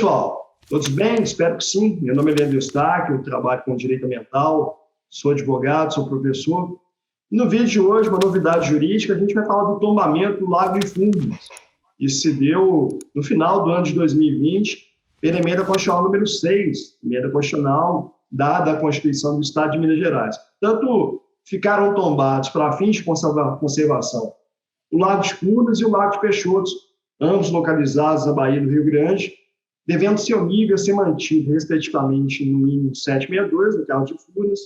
pessoal, todos bem? Espero que sim. Meu nome é Leandro Eustáquio, eu trabalho com direito ambiental, sou advogado, sou professor. No vídeo de hoje, uma novidade jurídica, a gente vai falar do tombamento do Lago de Furnas. Isso se deu no final do ano de 2020, pela emenda constitucional número 6, emenda constitucional dada à Constituição do Estado de Minas Gerais. Tanto ficaram tombados para fins de conservação o Lago de Furnas e o Lago de Peixoto, ambos localizados na Baía do Rio Grande, devendo seu nível ser mantido, respectivamente, no mínimo 762, no caso de Furnas,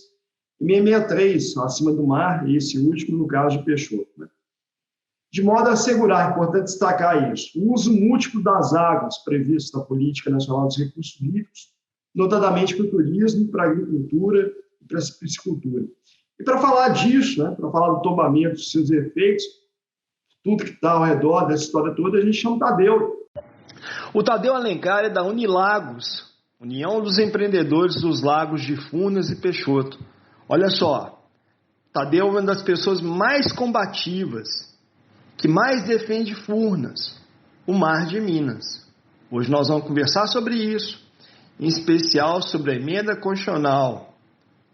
e 663, acima do mar, e esse último, no caso de Peixoto. Né? De modo a assegurar, é importante destacar isso, o uso múltiplo das águas previsto na Política Nacional dos Recursos Hídricos, notadamente para o turismo, para a agricultura e para a piscicultura. E para falar disso, né, para falar do tombamento, dos seus efeitos, tudo que está ao redor dessa história toda, a gente chama o Tadeu. O Tadeu Alencar é da Unilagos, União dos Empreendedores dos Lagos de Furnas e Peixoto. Olha só, Tadeu é uma das pessoas mais combativas, que mais defende Furnas, o mar de Minas. Hoje nós vamos conversar sobre isso, em especial sobre a emenda constitucional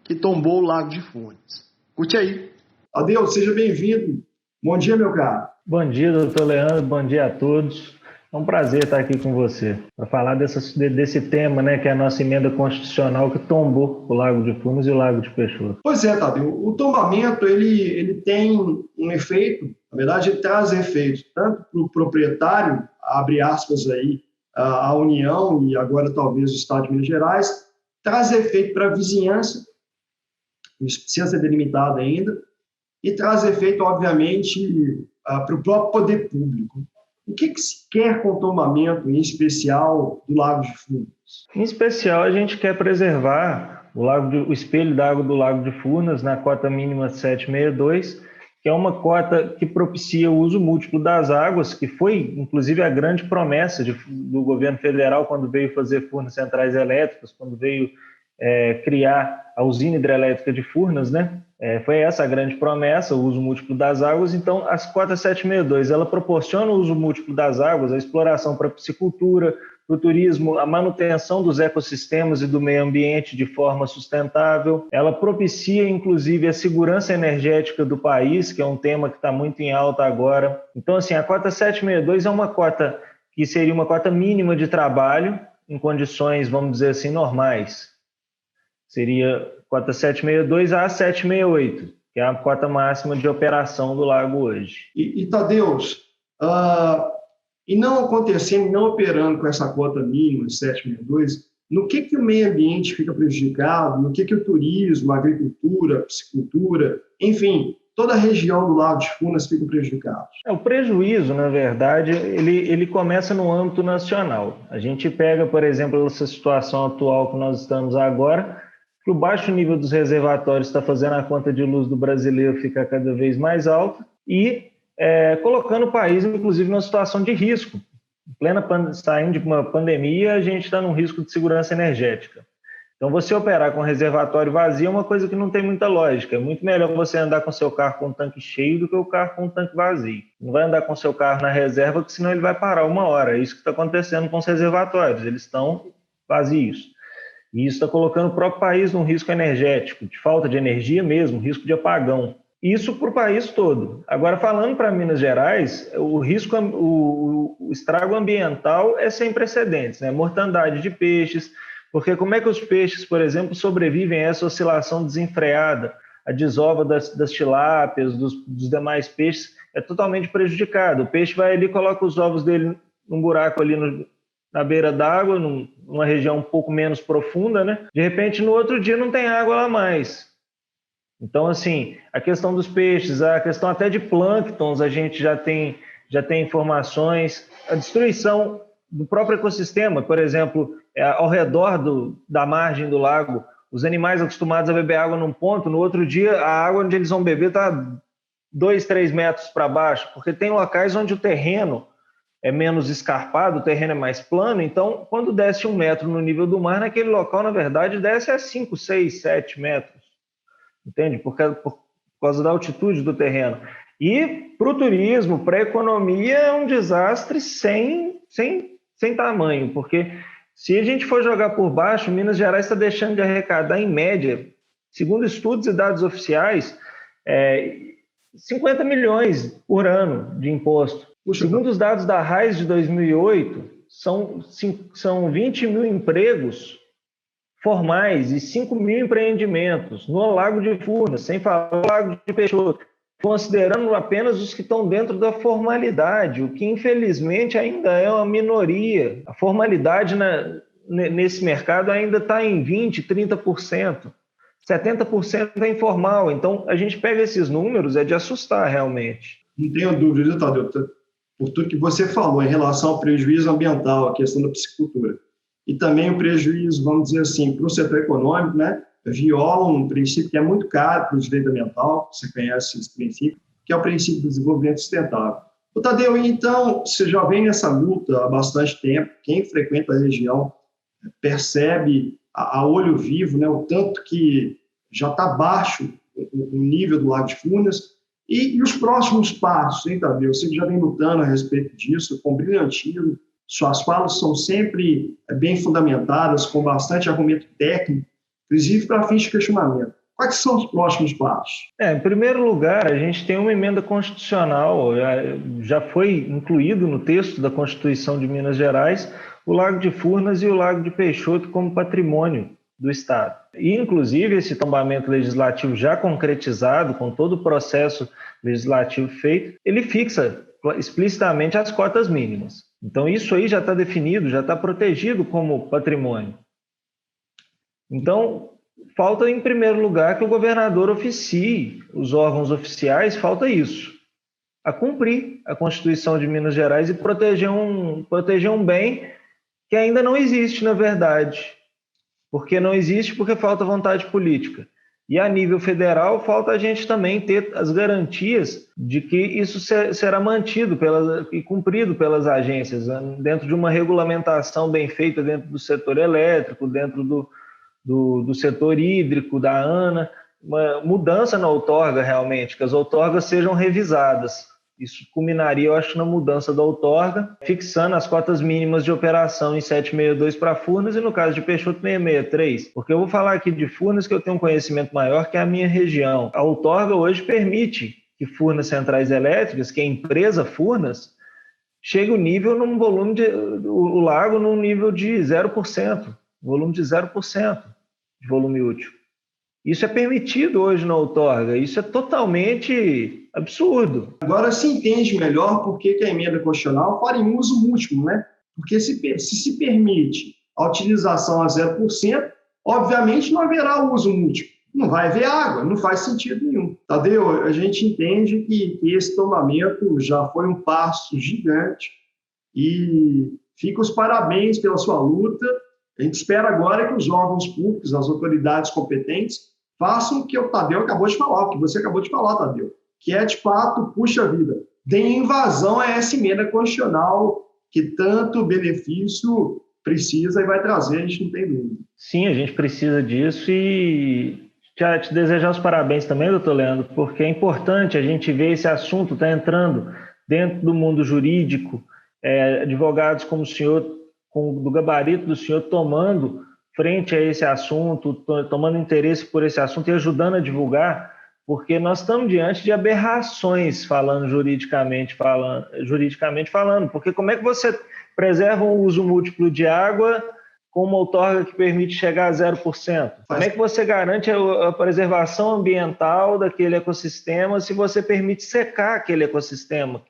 que tombou o Lago de Furnas. Curte aí. Tadeu, seja bem-vindo. Bom dia, meu caro. Bom dia, doutor Leandro. Bom dia a todos. É um prazer estar aqui com você para falar desse tema, né, que é a nossa emenda constitucional que tombou o Lago de Furnas e o Lago de Peixoto. Pois é, Tadeu. O tombamento ele tem um efeito, na verdade, ele traz efeitos tanto para o proprietário, abre aspas aí, a União e agora talvez o Estado de Minas Gerais, traz efeito para a vizinhança, isso precisa ser delimitado ainda, e traz efeito, obviamente, para o próprio poder público. O que se quer com o tombamento, em especial, do Lago de Furnas? Em especial, a gente quer preservar o espelho d'água do Lago de Furnas na cota mínima 762, que é uma cota que propicia o uso múltiplo das águas, que foi, inclusive, a grande promessa do governo federal quando veio fazer Furnas centrais elétricas, quando veio criar a usina hidrelétrica de Furnas, né? Foi essa a grande promessa, o uso múltiplo das águas. Então, as cotas 762, ela proporciona o uso múltiplo das águas, a exploração para a piscicultura, para o turismo, a manutenção dos ecossistemas e do meio ambiente de forma sustentável. Ela propicia, inclusive, a segurança energética do país, que é um tema que está muito em alta agora. Então, assim, a cota 762 é uma cota que seria uma cota mínima de trabalho em condições, vamos dizer assim, normais. Seria cota 762 a 768, que é a cota máxima de operação do lago hoje. E Tadeus, e não acontecendo, não operando com essa cota mínima de 762, no que o meio ambiente fica prejudicado, no que o turismo, a agricultura, a piscicultura, enfim, toda a região do Lago de Furnas fica prejudicada? O prejuízo, na verdade, ele começa no âmbito nacional. A gente pega, por exemplo, essa situação atual que nós estamos agora, que o baixo nível dos reservatórios está fazendo a conta de luz do brasileiro ficar cada vez mais alta e colocando o país, inclusive, numa situação de risco. Saindo de uma pandemia, a gente está num risco de segurança energética. Então, você operar com reservatório vazio é uma coisa que não tem muita lógica. É muito melhor você andar com seu carro com um tanque cheio do que o carro com um tanque vazio. Não vai andar com seu carro na reserva, porque senão ele vai parar uma hora. É isso que está acontecendo com os reservatórios. Eles estão vazios. E isso está colocando o próprio país num risco energético, de falta de energia mesmo, risco de apagão. Isso para o país todo. Agora, falando para Minas Gerais, o estrago ambiental é sem precedentes, né? Mortandade de peixes, porque como é que os peixes, por exemplo, sobrevivem a essa oscilação desenfreada? A desova das tilápias, dos demais peixes, é totalmente prejudicado. O peixe vai ali, coloca os ovos dele num buraco ali na beira d'água, numa região um pouco menos profunda, né? De repente, no outro dia, não tem água lá mais. Então, assim, a questão dos peixes, a questão até de plânctons, a gente já tem informações. A destruição do próprio ecossistema, por exemplo, ao redor da margem do lago, os animais acostumados a beber água num ponto, no outro dia, a água onde eles vão beber está 2, 3 metros para baixo, porque tem locais onde o terreno é menos escarpado, o terreno é mais plano, então, quando desce 1 metro no nível do mar, naquele local, na verdade, desce a 5, 6, 7 metros, entende? Por causa da altitude do terreno. E para o turismo, para a economia, é um desastre sem tamanho, porque Se a gente for jogar por baixo, Minas Gerais está deixando de arrecadar, em média, segundo estudos e dados oficiais, 50 milhões por ano de imposto. Segundo os dados da RAIS de 2008, são 20 mil empregos formais e 5 mil empreendimentos no Lago de Furnas, sem falar no Lago de Peixoto, considerando apenas os que estão dentro da formalidade, o que infelizmente ainda é uma minoria. A formalidade nesse mercado ainda está em 20%, 30%, 70% é informal. Então, a gente pega esses números, é de assustar realmente. Não tenho dúvida, Tadeu, por tudo que você falou em relação ao prejuízo ambiental, a questão da piscicultura, e também o prejuízo, vamos dizer assim, para o setor econômico, né? Viola um princípio que é muito caro para o direito ambiental, você conhece esse princípio, que é o princípio do desenvolvimento sustentável. Tadeu, então, você já vem nessa luta há bastante tempo, quem frequenta a região percebe a olho vivo, né, o tanto que já está baixo o nível do Lago de Furnas, e os próximos passos, hein, Tadeu? Você já vem lutando a respeito disso, com brilhantismo, suas falas são sempre bem fundamentadas, com bastante argumento técnico, inclusive para fins de questionamento. Quais são os próximos passos? Em primeiro lugar, a gente tem uma emenda constitucional, já foi incluído no texto da Constituição de Minas Gerais, o Lago de Furnas e o Lago de Peixoto como patrimônio do Estado. E, inclusive, esse tombamento legislativo já concretizado, com todo o processo legislativo feito, ele fixa explicitamente as cotas mínimas. Então, isso aí já está definido, já está protegido como patrimônio. Então, falta, em primeiro lugar, que o governador oficie os órgãos oficiais, falta isso, a cumprir a Constituição de Minas Gerais e proteger um bem que ainda não existe, na verdade. Porque não existe porque falta vontade política. E a nível federal, falta a gente também ter as garantias de que isso será mantido e cumprido pelas agências, dentro de uma regulamentação bem feita dentro do setor elétrico, dentro do setor hídrico, da ANA, uma mudança na outorga realmente, que as outorgas sejam revisadas. Isso culminaria, eu acho, na mudança da outorga, fixando as cotas mínimas de operação em 762 para Furnas e, no caso de Peixoto, 663. Porque eu vou falar aqui de Furnas, que eu tenho um conhecimento maior, que é a minha região. A outorga hoje permite que Furnas Centrais Elétricas, que é a empresa Furnas, chegue o nível num volume o lago num nível de 0%, volume de 0% de volume útil. Isso é permitido hoje na outorga, isso é totalmente absurdo. Agora se entende melhor por que a emenda constitucional fala em uso múltiplo, né? Porque se permite a utilização a 0%, obviamente não haverá uso múltiplo. Não vai haver água, não faz sentido nenhum. Tadeu, a gente entende que esse tombamento já foi um passo gigante e fica os parabéns pela sua luta. A gente espera agora que os órgãos públicos, as autoridades competentes, façam o que o Tadeu acabou de falar, o que você acabou de falar, Tadeu, que é, de fato, puxa vida, deem invasão a essa emenda constitucional que tanto benefício precisa e vai trazer, a gente não tem dúvida. Sim, a gente precisa disso e te desejar os parabéns também, doutor Leandro, porque é importante a gente ver esse assunto está entrando dentro do mundo jurídico, advogados como o senhor, do gabarito do senhor, tomando frente a esse assunto, tomando interesse por esse assunto e ajudando a divulgar, porque nós estamos diante de aberrações juridicamente falando, porque como é que você preserva um uso múltiplo de água com uma outorga que permite chegar a 0%? Como é que você garante a preservação ambiental daquele ecossistema se você permite secar aquele ecossistema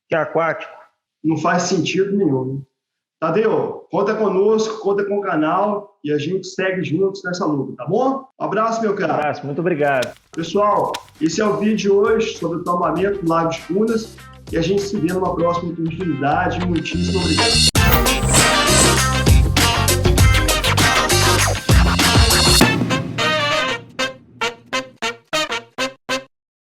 que é aquático? Não faz sentido nenhum. Tadeu, conta conosco, conta com o canal e a gente segue juntos nessa luta, tá bom? Um abraço, meu cara. Um abraço, muito obrigado. Pessoal, esse é o vídeo de hoje sobre o tombamento do Lago de Furnas e a gente se vê numa próxima oportunidade. Muitíssimo obrigado.